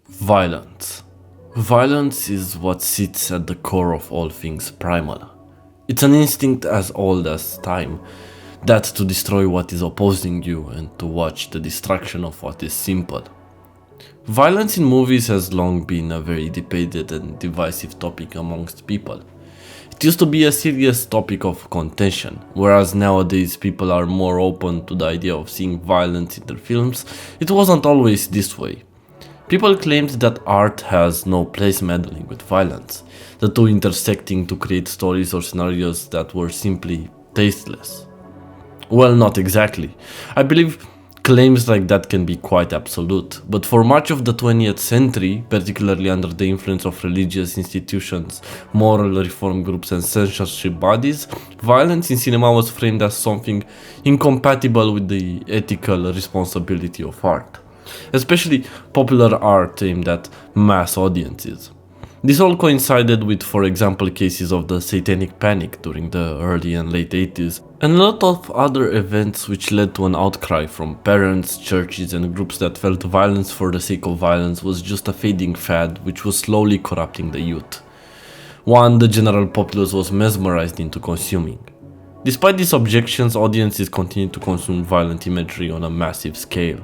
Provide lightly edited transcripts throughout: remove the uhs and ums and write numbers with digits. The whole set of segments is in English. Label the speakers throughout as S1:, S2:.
S1: Violence. Violence is what sits at the core of all things primal. It's an instinct as old as time, that to destroy what is opposing you and to watch the destruction of what is simple. Violence in movies has long been a very debated and divisive topic amongst people. It used to be a serious topic of contention, whereas nowadays people are more open to the idea of seeing violence in their films. It wasn't always this way. People claimed that art has no place meddling with violence, the two intersecting to create stories or scenarios that were simply tasteless. Well, not exactly. I believe claims like that can be quite absolute, but for much of the 20th century, particularly under the influence of religious institutions, moral reform groups, and censorship bodies, violence in cinema was framed as something incompatible with the ethical responsibility of art, especially popular art aimed at mass audiences. This all coincided with, for example, cases of the Satanic Panic during the early and late 80s, and a lot of other events which led to an outcry from parents, churches, and groups that felt violence for the sake of violence was just a fading fad which was slowly corrupting the youth. One the general populace was mesmerized into consuming. Despite these objections, audiences continued to consume violent imagery on a massive scale.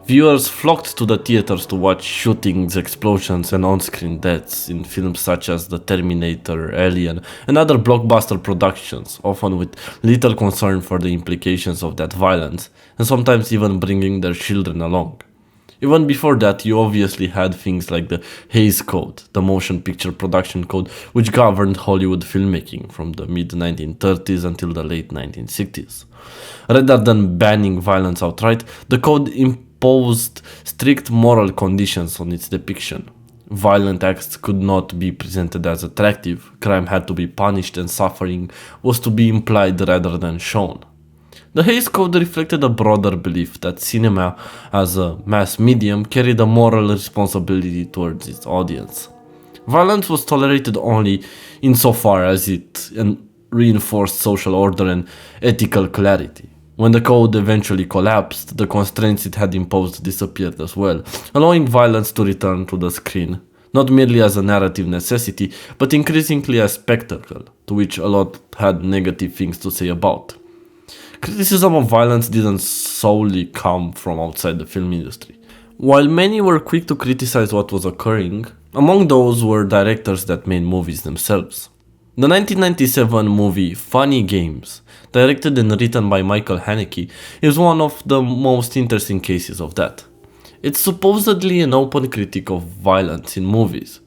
S1: Viewers flocked to the theaters to watch shootings, explosions, and on-screen deaths in films such as The Terminator, Alien, and other blockbuster productions, often with little concern for the implications of that violence, and sometimes even bringing their children along. Even before that, you obviously had things like the Hays Code, the motion picture production code, which governed Hollywood filmmaking from the mid-1930s until the late 1960s. Rather than banning violence outright, the code imposed strict moral conditions on its depiction. Violent acts could not be presented as attractive, crime had to be punished, and suffering was to be implied rather than shown. The Hays Code reflected a broader belief that cinema, as a mass medium, carried a moral responsibility towards its audience. Violence was tolerated only insofar as it reinforced social order and ethical clarity. When the code eventually collapsed, the constraints it had imposed disappeared as well, allowing violence to return to the screen, not merely as a narrative necessity, but increasingly as spectacle, to which a lot had negative things to say about. Criticism of violence didn't solely come from outside the film industry. While many were quick to criticize what was occurring, among those were directors that made movies themselves. The 1997 movie Funny Games, directed and written by Michael Haneke, is one of the most interesting cases of that. It's supposedly an open critique of violence in movies,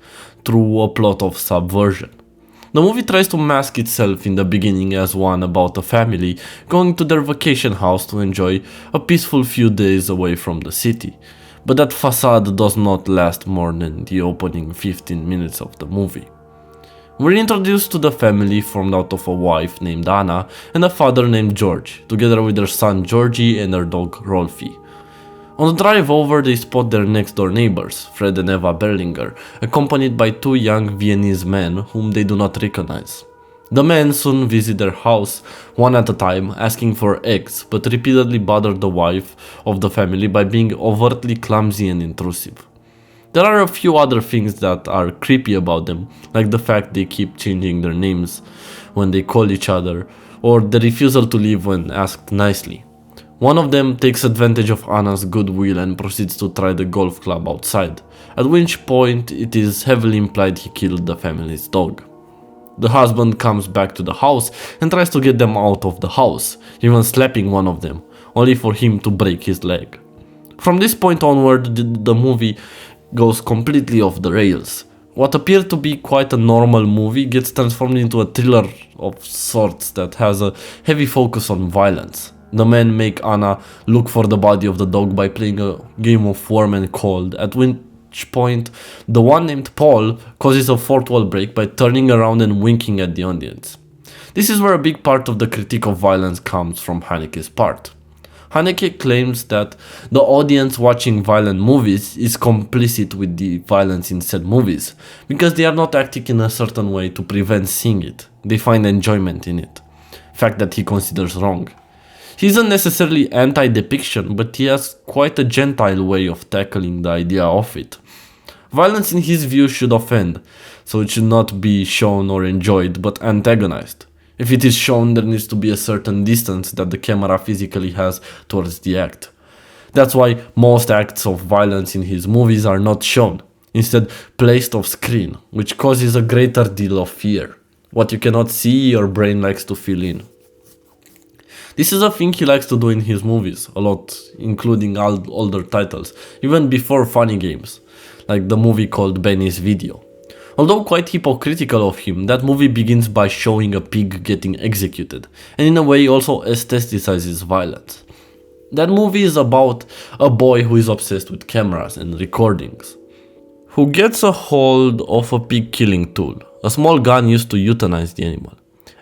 S1: through a plot of subversion. The movie tries to mask itself in the beginning as one about a family going to their vacation house to enjoy a peaceful few days away from the city, but that facade does not last more than the opening 15 minutes of the movie. We're introduced to the family formed out of a wife named Anna and a father named George, together with their son Georgie and their dog Rolfie. On the drive over, they spot their next door neighbors, Fred and Eva Berlinger, accompanied by two young Viennese men whom they do not recognize. The men soon visit their house, one at a time, asking for eggs, but repeatedly bother the wife of the family by being overtly clumsy and intrusive. There are a few other things that are creepy about them, like the fact they keep changing their names when they call each other, or the refusal to leave when asked nicely. One of them takes advantage of Anna's goodwill and proceeds to try the golf club outside, at which point it is heavily implied he killed the family's dog. The husband comes back to the house and tries to get them out of the house, even slapping one of them, only for him to break his leg. From this point onward, the movie goes completely off the rails. What appeared to be quite a normal movie gets transformed into a thriller of sorts that has a heavy focus on violence. The men make Anna look for the body of the dog by playing a game of warm and cold, at which point the one named Paul causes a fourth wall break by turning around and winking at the audience. This is where a big part of the critique of violence comes from Haneke's part. Haneke claims that the audience watching violent movies is complicit with the violence in said movies, because they are not acting in a certain way to prevent seeing it. They find enjoyment in it, fact that he considers wrong. He isn't necessarily anti-depiction, but he has quite a gentile way of tackling the idea of it. Violence in his view should offend, so it should not be shown or enjoyed, but antagonized. If it is shown, there needs to be a certain distance that the camera physically has towards the act. That's why most acts of violence in his movies are not shown, instead placed off screen, which causes a greater deal of fear. What you cannot see, your brain likes to fill in. This is a thing he likes to do in his movies, a lot, including older titles, even before Funny Games, like the movie called Benny's Video. Although quite hypocritical of him, that movie begins by showing a pig getting executed, and in a way also aestheticizes violence. That movie is about a boy who is obsessed with cameras and recordings, who gets a hold of a pig killing tool, a small gun used to euthanize the animal.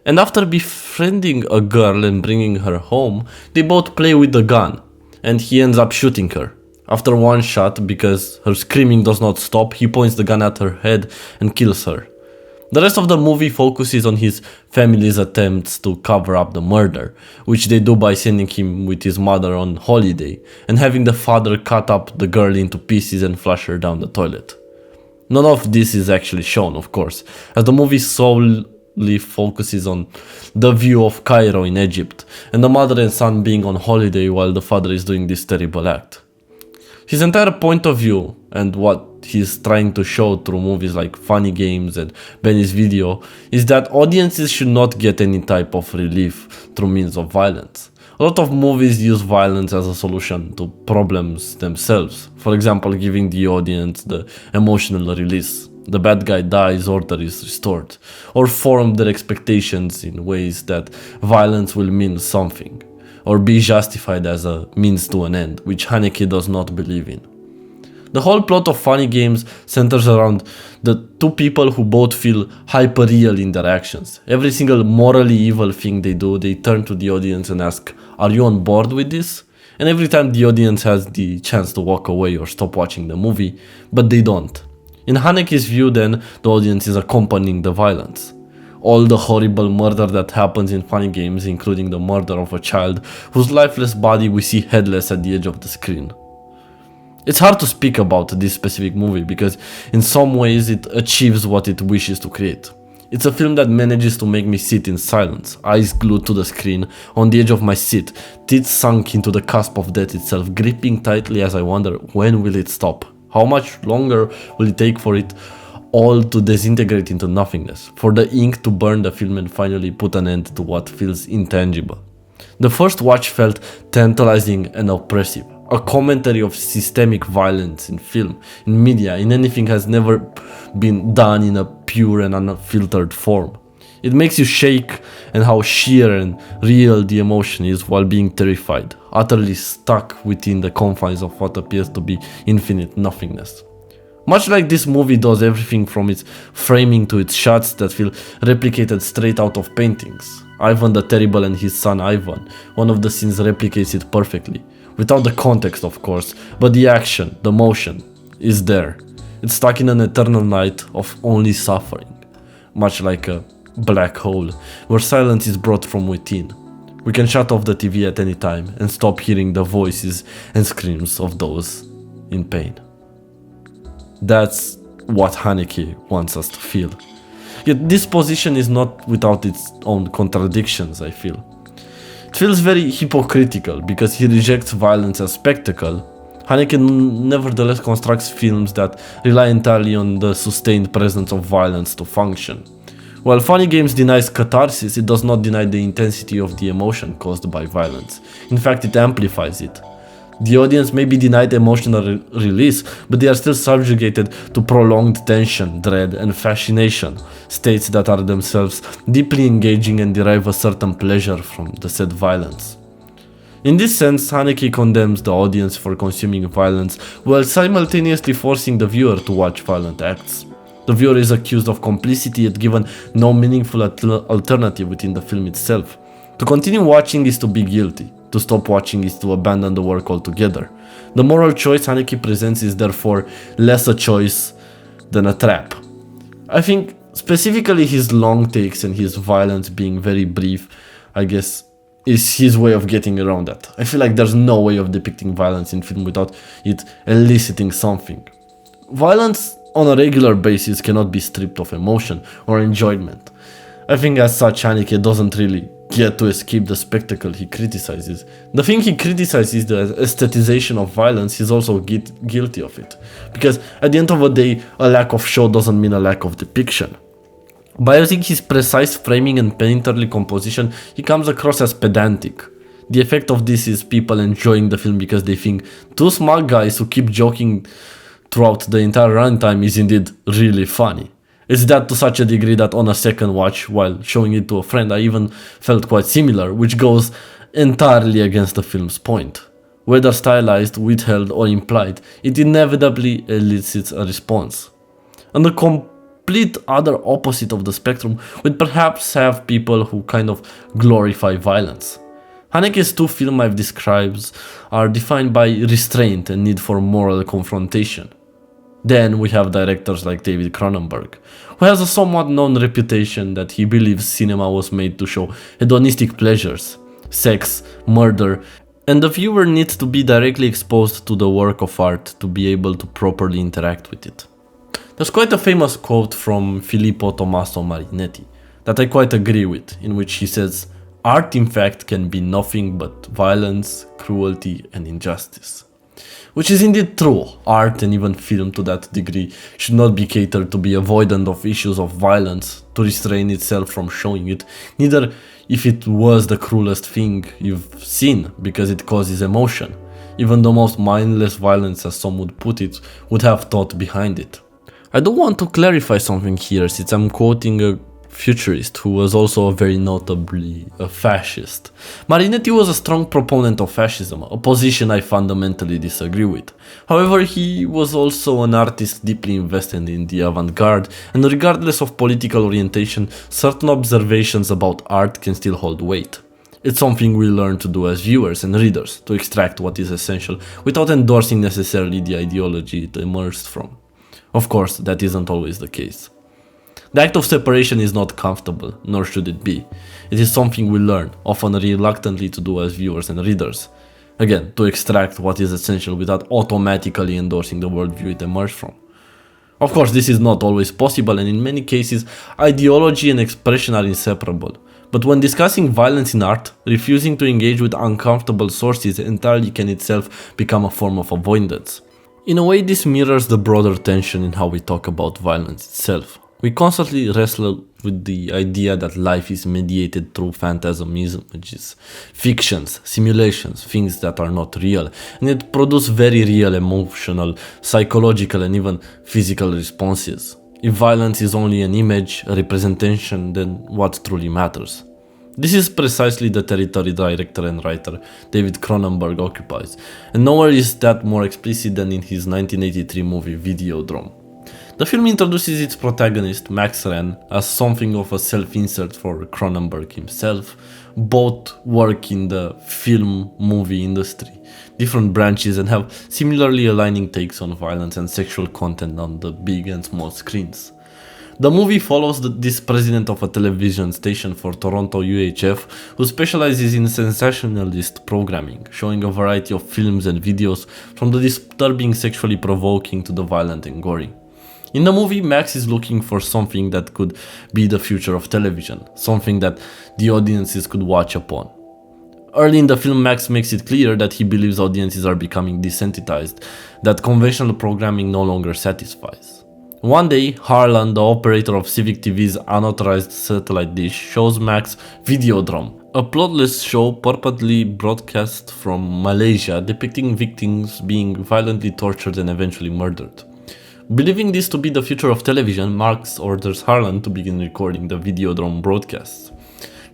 S1: And after befriending a girl and bringing her home, they both play with the gun, and he ends up shooting her. After one shot, because her screaming does not stop, he points the gun at her head and kills her. The rest of the movie focuses on his family's attempts to cover up the murder, which they do by sending him with his mother on holiday, and having the father cut up the girl into pieces and flush her down the toilet. None of this is actually shown, of course, as the movie solely focuses on the view of Cairo in Egypt, and the mother and son being on holiday while the father is doing this terrible act. His entire point of view and what he's trying to show through movies like Funny Games and Benny's Video is that audiences should not get any type of relief through means of violence. A lot of movies use violence as a solution to problems themselves, for example giving the audience the emotional release. The bad guy dies, order is restored, or form their expectations in ways that violence will mean something, or be justified as a means to an end, which Haneke does not believe in. The whole plot of Funny Games centers around the two people who both feel hyper-real in their actions. Every single morally evil thing they do, they turn to the audience and ask, "Are you on board with this?" And every time the audience has the chance to walk away or stop watching the movie, but they don't. In Haneke's view then, the audience is accompanying the violence. All the horrible murder that happens in Funny Games, including the murder of a child whose lifeless body we see headless at the edge of the screen. It's hard to speak about this specific movie because in some ways it achieves what it wishes to create. It's a film that manages to make me sit in silence, eyes glued to the screen, on the edge of my seat, teeth sunk into the cusp of death itself, gripping tightly as I wonder, when will it stop? How much longer will it take for it all to disintegrate into nothingness, for the ink to burn the film and finally put an end to what feels intangible? The first watch felt tantalizing and oppressive. A commentary of systemic violence in film, in media, in anything has never been done in a pure and unfiltered form. It makes you shake and how sheer and real the emotion is while being terrified, utterly stuck within the confines of what appears to be infinite nothingness. Much like this movie does everything from its framing to its shots that feel replicated straight out of paintings. Ivan the Terrible and his son Ivan, one of the scenes replicates it perfectly. Without the context, of course, but the action, the motion, is there. It's stuck in an eternal night of only suffering, much like a black hole, where silence is brought from within. We can shut off the TV at any time and stop hearing the voices and screams of those in pain. That's what Haneke wants us to feel. Yet this position is not without its own contradictions, I feel. It feels very hypocritical because he rejects violence as spectacle. Haneke nevertheless constructs films that rely entirely on the sustained presence of violence to function. While Funny Games denies catharsis, it does not deny the intensity of the emotion caused by violence. In fact, it amplifies it. The audience may be denied emotional release, but they are still subjugated to prolonged tension, dread, and fascination, states that are themselves deeply engaging and derive a certain pleasure from the said violence. In this sense, Haneke condemns the audience for consuming violence while simultaneously forcing the viewer to watch violent acts. The viewer is accused of complicity yet given no meaningful alternative within the film itself. To continue watching is to be guilty. To stop watching is to abandon the work altogether. The moral choice Haneke presents is therefore less a choice than a trap. I think specifically his long takes and his violence being very brief, I guess, is his way of getting around that. I feel like there's no way of depicting violence in film without it eliciting something. Violence on a regular basis cannot be stripped of emotion or enjoyment. I think as such Haneke doesn't really get to escape the spectacle he criticizes. The thing he criticizes, the aestheticization of violence, he's also guilty of it. Because at the end of the day, a lack of show doesn't mean a lack of depiction. By using his precise framing and painterly composition, he comes across as pedantic. The effect of this is people enjoying the film because they think two smart guys who keep joking throughout the entire runtime is indeed really funny. It's that to such a degree that on a second watch, while showing it to a friend, I even felt quite similar, which goes entirely against the film's point. Whether stylized, withheld, or implied, it inevitably elicits a response. And the complete other opposite of the spectrum would perhaps have people who kind of glorify violence. Haneke's two films I've described are defined by restraint and need for moral confrontation. Then we have directors like David Cronenberg, who has a somewhat known reputation that he believes cinema was made to show hedonistic pleasures, sex, murder, and the viewer needs to be directly exposed to the work of art to be able to properly interact with it. There's quite a famous quote from Filippo Tommaso Marinetti that I quite agree with, in which he says, "Art in fact can be nothing but violence, cruelty, and injustice." Which is indeed true. Art, and even film to that degree, should not be catered to be avoidant of issues of violence, to restrain itself from showing it, neither if it was the cruelest thing you've seen, because it causes emotion. Even the most mindless violence, as some would put it, would have thought behind it. I do want to clarify something here, since I'm quoting a futurist who was also very notably a fascist. Marinetti was a strong proponent of fascism, a position I fundamentally disagree with. However, he was also an artist deeply invested in the avant-garde, and regardless of political orientation, certain observations about art can still hold weight. It's something we learn to do as viewers and readers, to extract what is essential without endorsing necessarily the ideology it emerged from. Of course, that isn't always the case. The act of separation is not comfortable, nor should it be. It is something we learn, often reluctantly, to do as viewers and readers. Again, to extract what is essential without automatically endorsing the worldview it emerged from. Of course, this is not always possible, and in many cases, ideology and expression are inseparable. But when discussing violence in art, refusing to engage with uncomfortable sources entirely can itself become a form of avoidance. In a way, this mirrors the broader tension in how we talk about violence itself. We constantly wrestle with the idea that life is mediated through phantasm images, fictions, simulations, things that are not real, and it produces very real emotional, psychological, and even physical responses. If violence is only an image, a representation, then what truly matters? This is precisely the territory director and writer David Cronenberg occupies, and nowhere is that more explicit than in his 1983 movie Videodrome. The film introduces its protagonist, Max Wren, as something of a self-insert for Cronenberg himself. Both work in the film-movie industry, different branches, and have similarly aligning takes on violence and sexual content on the big and small screens. The movie follows this president of a television station for Toronto UHF who specializes in sensationalist programming, showing a variety of films and videos from the disturbing sexually provoking to the violent and gory. In the movie, Max is looking for something that could be the future of television, something that the audiences could watch upon. Early in the film, Max makes it clear that he believes audiences are becoming desensitized, that conventional programming no longer satisfies. One day, Harlan, the operator of Civic TV's unauthorized satellite dish, shows Max Videodrome, a plotless show purportedly broadcast from Malaysia depicting victims being violently tortured and eventually murdered. Believing this to be the future of television, Max orders Harlan to begin recording the Videodrome broadcasts.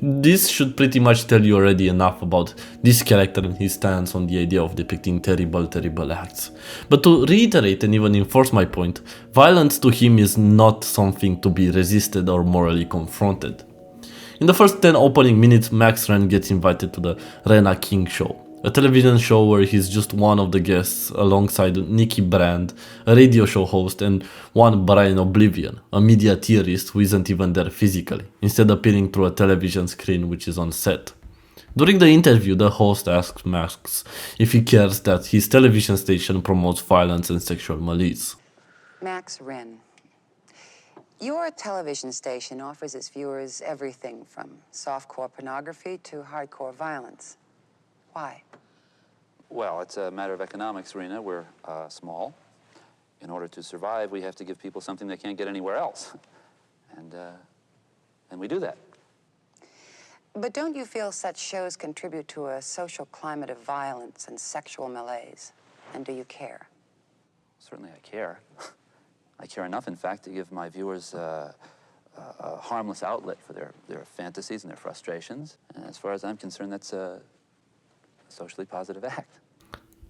S1: This should pretty much tell you already enough about this character and his stance on the idea of depicting terrible acts. But to reiterate and even enforce my point, violence to him is not something to be resisted or morally confronted. In the first 10 opening minutes, Max Wren gets invited to the Rena King show, a television show where he's just one of the guests alongside Nikki Brand, a radio show host, and one Brian Oblivion, a media theorist who isn't even there physically, instead appearing through a television screen which is on set. During the interview, the host asks Max if he cares that his television station promotes violence and sexual malice.
S2: Max Wren. Your television station offers its viewers everything from softcore pornography to hardcore violence. Why?
S3: Well, it's a matter of economics, Rena. We're small. In order to survive, we have to give people something they can't get anywhere else. And we do that.
S2: But don't you feel such shows contribute to a social climate of violence and sexual malaise? And do you care?
S3: Certainly I care. I care enough, in fact, to give my viewers a harmless outlet for their fantasies and their frustrations. And as far as I'm concerned, that's a socially positive act.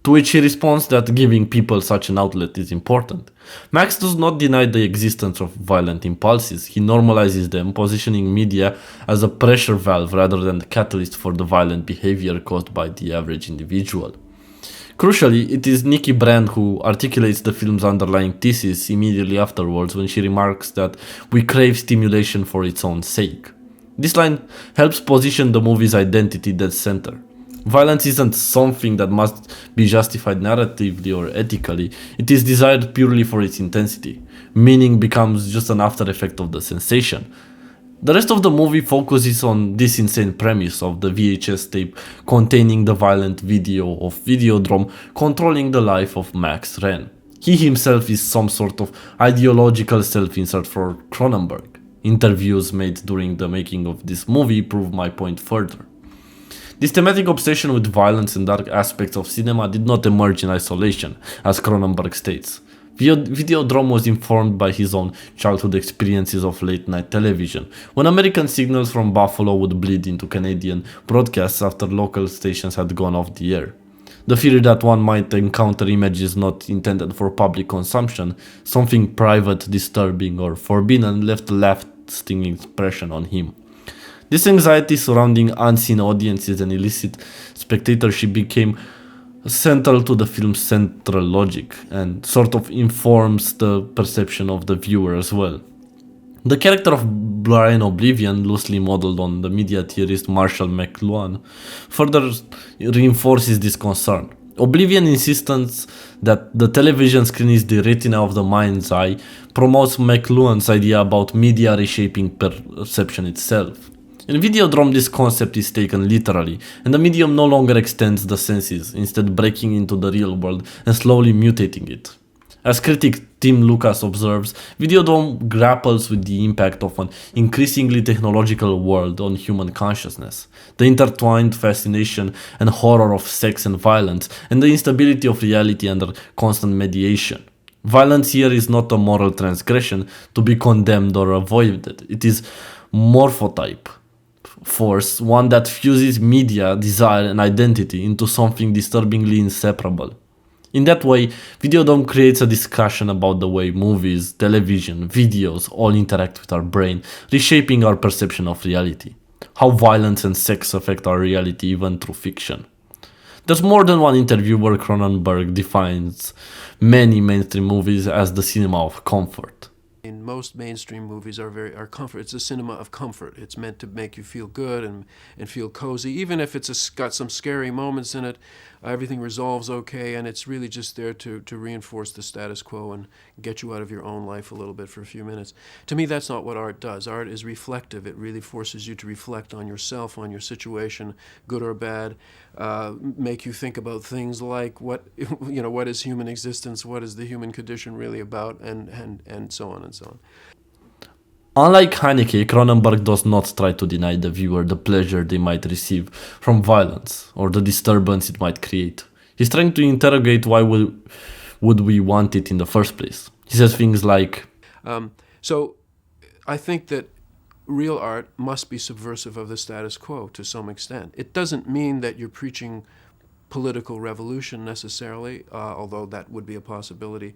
S1: To which he responds that giving people such an outlet is important. Max does not deny the existence of violent impulses. He normalizes them, positioning media as a pressure valve rather than the catalyst for the violent behavior caused by the average individual. Crucially, it is Nikki Brand who articulates the film's underlying thesis immediately afterwards when she remarks that we crave stimulation for its own sake. This line helps position the movie's identity dead center. Violence isn't something that must be justified narratively or ethically, it is desired purely for its intensity. Meaning becomes just an after effect of the sensation. The rest of the movie focuses on this insane premise of the VHS tape containing the violent video of Videodrome controlling the life of Max Wren. He himself is some sort of ideological self-insert for Cronenberg. Interviews made during the making of this movie prove my point further. This thematic obsession with violence and dark aspects of cinema did not emerge in isolation, as Cronenberg states. Videodrome was informed by his own childhood experiences of late-night television, when American signals from Buffalo would bleed into Canadian broadcasts after local stations had gone off the air. The fear that one might encounter images not intended for public consumption, something private, disturbing, or forbidden, left a lasting impression on him. This anxiety surrounding unseen audiences and illicit spectatorship became central to the film's central logic and sort of informs the perception of the viewer as well. The character of Brian Oblivion, loosely modeled on the media theorist Marshall McLuhan, further reinforces this concern. Oblivion's insistence that the television screen is the retina of the mind's eye promotes McLuhan's idea about media reshaping perception itself. In Videodrome, this concept is taken literally, and the medium no longer extends the senses, instead breaking into the real world and slowly mutating it. As critic Tim Lucas observes, Videodrome grapples with the impact of an increasingly technological world on human consciousness, the intertwined fascination and horror of sex and violence, and the instability of reality under constant mediation. Violence here is not a moral transgression to be condemned or avoided, it is morphotype. Force, one that fuses media, desire, and identity into something disturbingly inseparable. In that way, Videodrome creates a discussion about the way movies, television, videos all interact with our brain, reshaping our perception of reality. How violence and sex affect our reality even through fiction. There's more than one interview where Cronenberg defines many mainstream movies as the cinema of comfort.
S4: In most mainstream movies are comfort. It's a cinema of comfort. It's meant to make you feel good and feel cozy, even if it's got some scary moments in it. Everything resolves okay, and it's really just there to reinforce the status quo and get you out of your own life a little bit for a few minutes. To me, that's not what art does. Art is reflective. It really forces you to reflect on yourself, on your situation, good or bad, make you think about things like what is human existence, what is the human condition really about, and so on and so on.
S1: Unlike Haneke, Cronenberg does not try to deny the viewer the pleasure they might receive from violence or the disturbance it might create. He's trying to interrogate why would we want it in the first place. He says things like,
S4: So I think that real art must be subversive of the status quo to some extent. It doesn't mean that you're preaching political revolution necessarily, although that would be a possibility.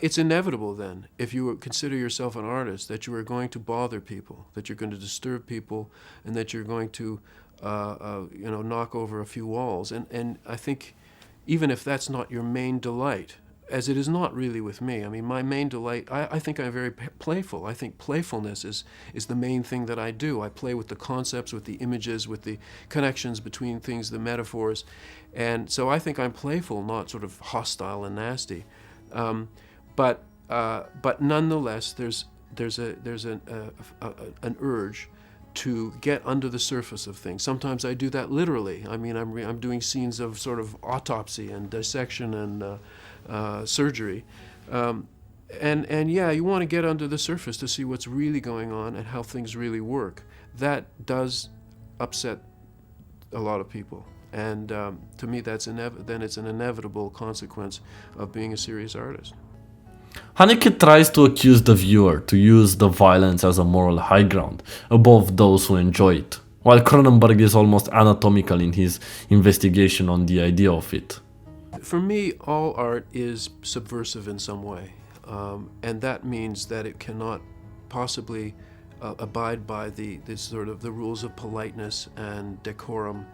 S4: It's inevitable then, if you consider yourself an artist, that you are going to bother people, that you're going to disturb people, and that you're going to, knock over a few walls. And I think, even if that's not your main delight, as it is not really with me. I mean, my main delight, I think I'm very playful. I think playfulness is the main thing that I do. I play with the concepts, with the images, with the connections between things, the metaphors. And so I think I'm playful, not sort of hostile and nasty. but nonetheless, there's an urge to get under the surface of things. Sometimes I do that literally. I mean, I'm doing scenes of sort of autopsy and dissection and surgery. And yeah, you want to get under the surface to see what's really going on and how things really work. That does upset a lot of people. And to me, then it's an inevitable consequence of being a serious artist.
S1: Haneke tries to accuse the viewer to use the violence as a moral high ground above those who enjoy it, while Cronenberg is almost anatomical in his investigation on the idea of it.
S4: For me, all art is subversive in some way, and that means that it cannot possibly abide by the sort of the rules of politeness and decorum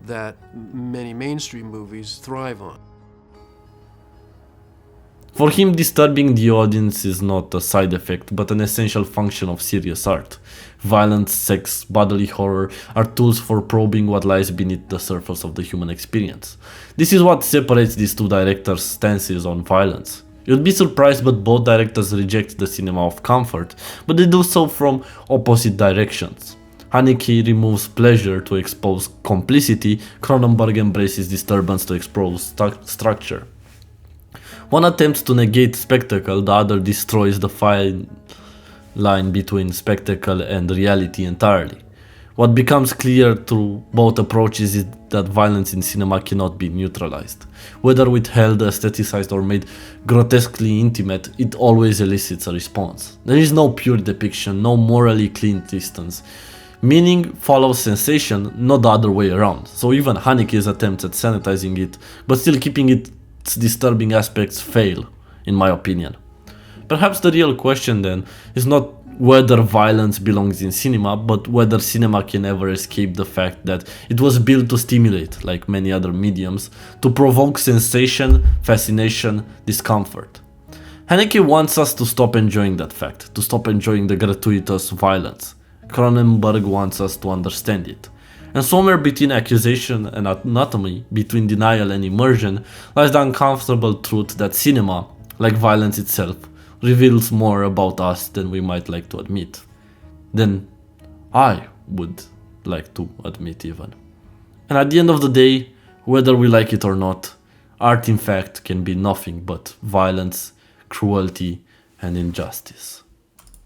S4: that many mainstream movies thrive on.
S1: For him, disturbing the audience is not a side effect, but an essential function of serious art. Violence, sex, bodily horror are tools for probing what lies beneath the surface of the human experience. This is what separates these two directors' stances on violence. You'd be surprised, but both directors reject the cinema of comfort, but they do so from opposite directions. Haneke removes pleasure to expose complicity, Cronenberg embraces disturbance to expose structure. One attempts to negate spectacle, the other destroys the fine line between spectacle and reality entirely. What becomes clear through both approaches is that violence in cinema cannot be neutralized. Whether withheld, aestheticized, or made grotesquely intimate, it always elicits a response. There is no pure depiction, no morally clean distance. Meaning follows sensation, not the other way around. So even Haneke's attempts at sanitizing it, but still keeping its disturbing aspects, fail, in my opinion. Perhaps the real question then is not whether violence belongs in cinema, but whether cinema can ever escape the fact that it was built to stimulate, like many other mediums, to provoke sensation, fascination, discomfort. Haneke wants us to stop enjoying that fact, to stop enjoying the gratuitous violence. Cronenberg wants us to understand it. And somewhere between accusation and anatomy, between denial and immersion, lies the uncomfortable truth that cinema, like violence itself, reveals more about us than we might like to admit. Than I would like to admit even. And at the end of the day, whether we like it or not, art in fact can be nothing but violence, cruelty, and injustice.